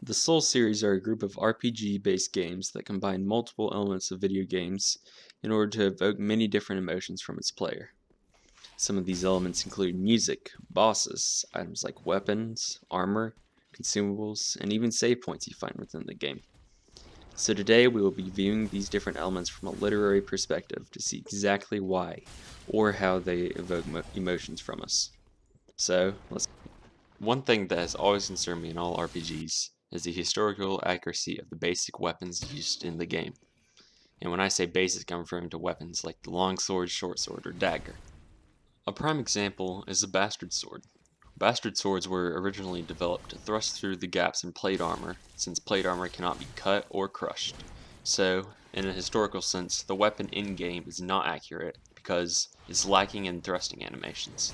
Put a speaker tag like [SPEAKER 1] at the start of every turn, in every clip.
[SPEAKER 1] The Soul series are a group of RPG-based games that combine multiple elements of video games in order to evoke many different emotions from its player. Some of these elements include music, bosses, items like weapons, armor, consumables, and even save points you find within the game. So today we will be viewing these different elements from a literary perspective to see exactly why or how they evoke emotions from us. So let's. One thing that has always concerned me in all RPGs is the historical accuracy of the basic weapons used in the game. And when I say basic, I'm referring to weapons like the long sword, short sword, or dagger. A prime example is the bastard sword. Bastard swords were originally developed to thrust through the gaps in plate armor, since plate armor cannot be cut or crushed. So, in a historical sense, the weapon in-game is not accurate because it's lacking in thrusting animations.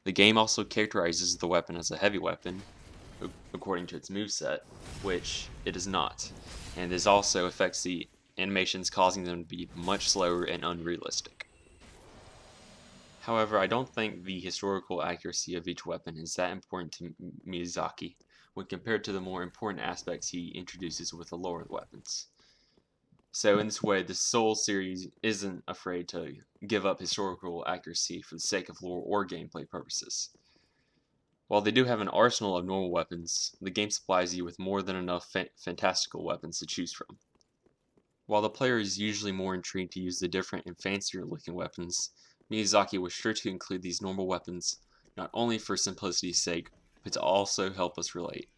[SPEAKER 1] The game also characterizes the weapon as a heavy weapon, according to its moveset, which it is not, and this also affects the animations, causing them to be much slower and unrealistic. However, I don't think the historical accuracy of each weapon is that important to Miyazaki when compared to the more important aspects he introduces with the lower weapons. So in this way, the Soul series isn't afraid to give up historical accuracy for the sake of lore or gameplay purposes. While they do have an arsenal of normal weapons, the game supplies you with more than enough fantastical weapons to choose from. While the player is usually more intrigued to use the different and fancier looking weapons, Miyazaki was sure to include these normal weapons not only for simplicity's sake, but to also help us relate.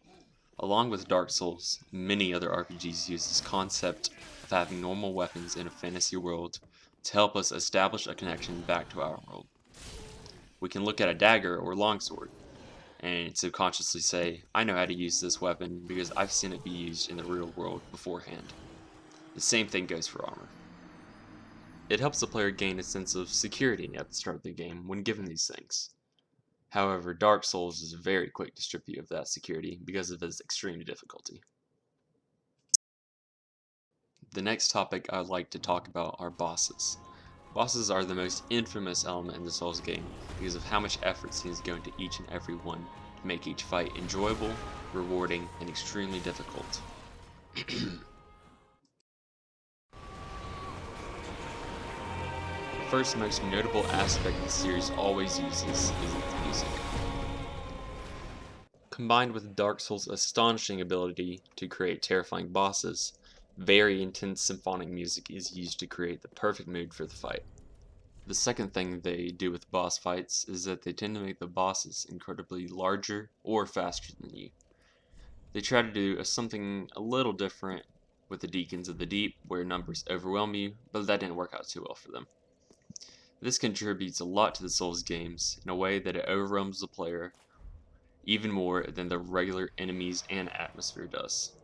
[SPEAKER 1] Along with Dark Souls, many other RPGs use this concept of having normal weapons in a fantasy world to help us establish a connection back to our world. We can look at a dagger or longsword and subconsciously say, I know how to use this weapon because I've seen it be used in the real world beforehand. The same thing goes for armor. It helps the player gain a sense of security at the start of the game when given these things. However, Dark Souls is very quick to strip you of that security because of its extreme difficulty. The next topic I'd like to talk about are bosses. Bosses are the most infamous element in the Souls game because of how much effort seems to go into each and every one to make each fight enjoyable, rewarding, and extremely difficult. The first most notable aspect the series always uses is its music. Combined with Dark Souls' astonishing ability to create terrifying bosses, very intense symphonic music is used to create the perfect mood for the fight. The second thing they do with boss fights is that they tend to make the bosses incredibly larger or faster than you. They try to do something a little different with the Deacons of the Deep, where numbers overwhelm you, but that didn't work out too well for them. This contributes a lot to the Souls games in a way that it overwhelms the player even more than the regular enemies and atmosphere does.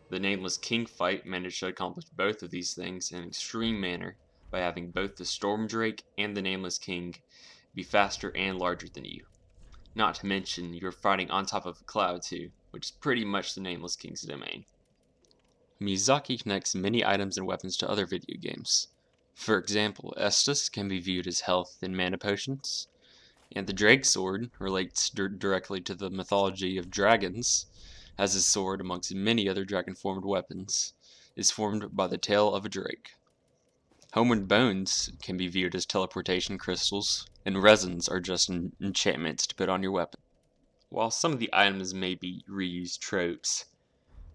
[SPEAKER 1] The Nameless King fight managed to accomplish both of these things in an extreme manner by having both the Storm Drake and the Nameless King be faster and larger than you. Not to mention, you're fighting on top of a cloud too, which is pretty much the Nameless King's domain. Miyazaki connects many items and weapons to other video games. For example, Estus can be viewed as health and mana potions, and the Drake Sword relates directly to the mythology of dragons, as his sword, amongst many other dragon-formed weapons, is formed by the tail of a drake. Homeward Bones can be viewed as teleportation crystals, and resins are just enchantments to put on your weapon. While some of the items may be reused tropes,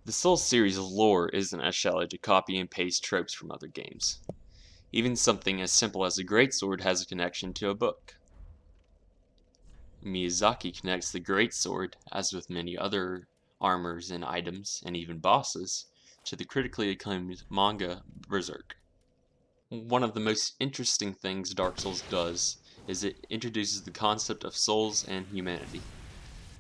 [SPEAKER 1] the Souls series lore isn't as shallow to copy and paste tropes from other games. Even something as simple as a greatsword has a connection to a book. Miyazaki connects the greatsword, as with many other armors and items, and even bosses, to the critically acclaimed manga Berserk. One of the most interesting things Dark Souls does is it introduces the concept of souls and humanity.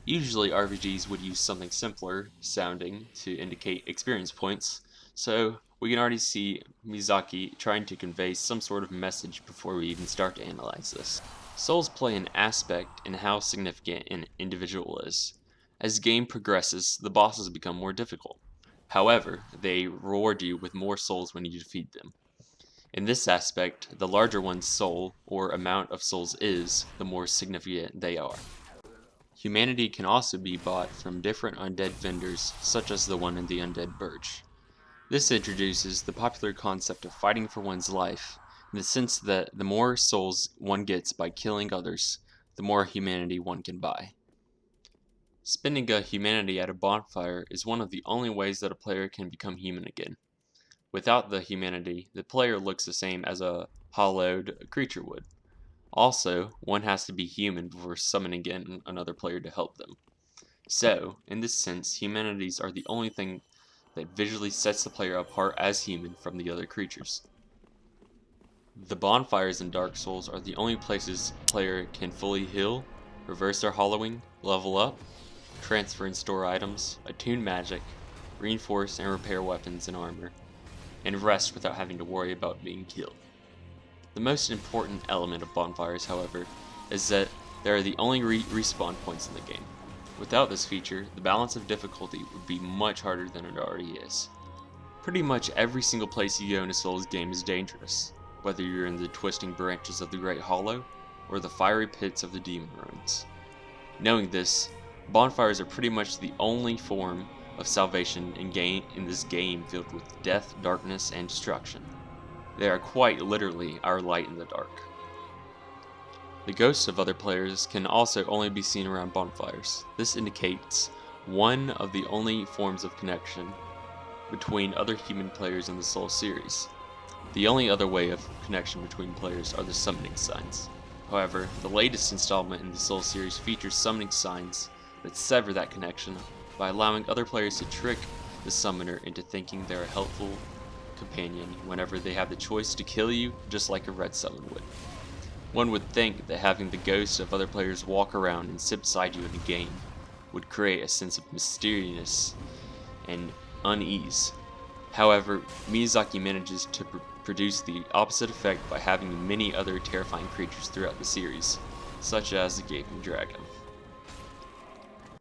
[SPEAKER 1] Usually RPGs would use something simpler sounding to indicate experience points, so we can already see Miyazaki trying to convey some sort of message before we even start to analyze this. Souls play an aspect in how significant an individual is. As the game progresses, the bosses become more difficult. However, they reward you with more souls when you defeat them. In this aspect, the larger one's soul, or amount of souls is, the more significant they are. Humanity can also be bought from different undead vendors, such as the one in the Undead Birch. This introduces the popular concept of fighting for one's life, in the sense that the more souls one gets by killing others, the more humanity one can buy. Spending a humanity at a bonfire is one of the only ways that a player can become human again. Without the humanity, the player looks the same as a hollowed creature would. Also, one has to be human before summoning in another player to help them. So, in this sense, humanities are the only thing that visually sets the player apart as human from the other creatures. The bonfires in Dark Souls are the only places the player can fully heal, reverse their hollowing, level up, transfer and store items, attune magic, reinforce and repair weapons and armor, and rest without having to worry about being killed. The most important element of bonfires, however, is that they are the only respawn points in the game. Without this feature, the balance of difficulty would be much harder than it already is. Pretty much every single place you go in a Souls game is dangerous, whether you're in the twisting branches of the Great Hollow or the fiery pits of the Demon Ruins. Knowing this, bonfires are pretty much the only form of salvation in this game filled with death, darkness, and destruction. They are quite literally our light in the dark. The ghosts of other players can also only be seen around bonfires. This indicates one of the only forms of connection between other human players in the Soul series. The only other way of connection between players are the summoning signs. However, the latest installment in the Soul series features summoning signs that sever that connection by allowing other players to trick the summoner into thinking they're a helpful companion whenever they have the choice to kill you, just like a red summon would. One would think that having the ghosts of other players walk around and sit beside you in a game would create a sense of mysteriousness and unease. However, Miyazaki manages to produce the opposite effect by having many other terrifying creatures throughout the series, such as the Gaping Dragon.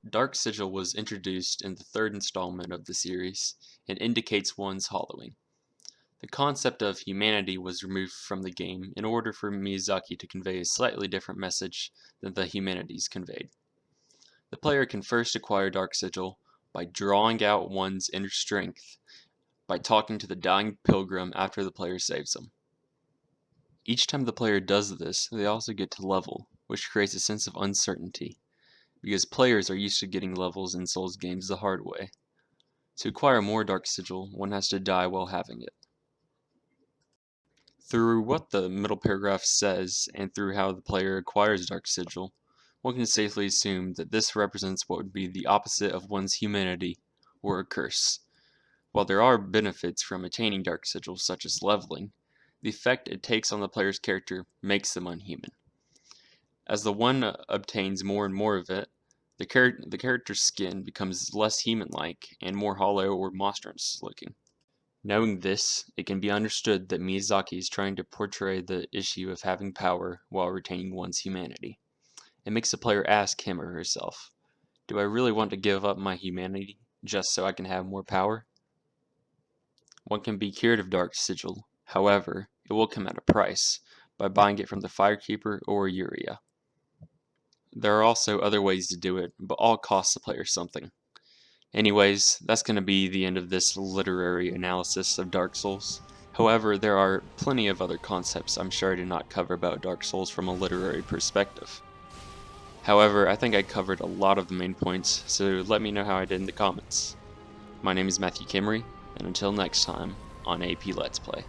[SPEAKER 1] Dark Sigil was introduced in the third installment of the series and indicates one's hollowing. The concept of humanity was removed from the game in order for Miyazaki to convey a slightly different message than the humanities conveyed. The player can first acquire Dark Sigil by drawing out one's inner strength by talking to the dying pilgrim after the player saves them. Each time the player does this, they also get to level, which creates a sense of uncertainty, because players are used to getting levels in Souls games the hard way. To acquire more Dark Sigil, one has to die while having it. Through what the middle paragraph says, and through how the player acquires Dark Sigil, one can safely assume that this represents what would be the opposite of one's humanity, or a curse. While there are benefits from attaining Dark Sigil, such as leveling, the effect it takes on the player's character makes them unhuman. As the one obtains more and more of it, the character's skin becomes less human-like and more hollow or monstrous looking. Knowing this, it can be understood that Miyazaki is trying to portray the issue of having power while retaining one's humanity. It makes the player ask him or herself, do I really want to give up my humanity just so I can have more power? One can be cured of Dark Sigil, however, it will come at a price, by buying it from the Firekeeper or Yuria. There are also other ways to do it, but all cost the player something. Anyways, that's going to be the end of this literary analysis of Dark Souls. However, there are plenty of other concepts I'm sure I did not cover about Dark Souls from a literary perspective. However, I think I covered a lot of the main points, so let me know how I did in the comments. My name is Matthew Kimmery, and until next time on AP Let's Play.